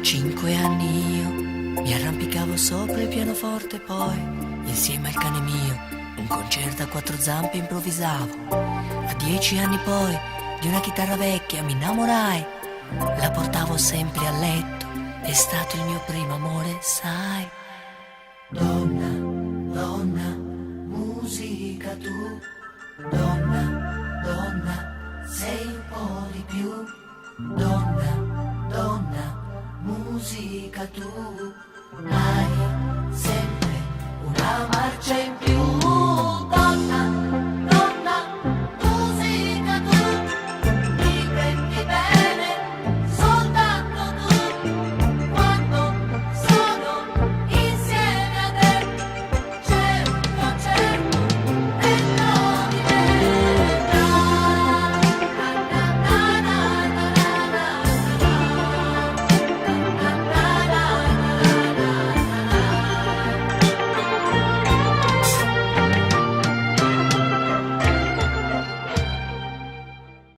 5 anni io mi arrampicavo sopra il pianoforte, poi insieme al cane mio un concerto a 4 zampe improvvisavo. A 10 anni poi di una chitarra vecchia mi innamorai, la portavo sempre a letto, è stato il mio primo amore, sai. Donna, donna, musica tu, donna, donna, sei un po' di più. Donna, donna, musica tu.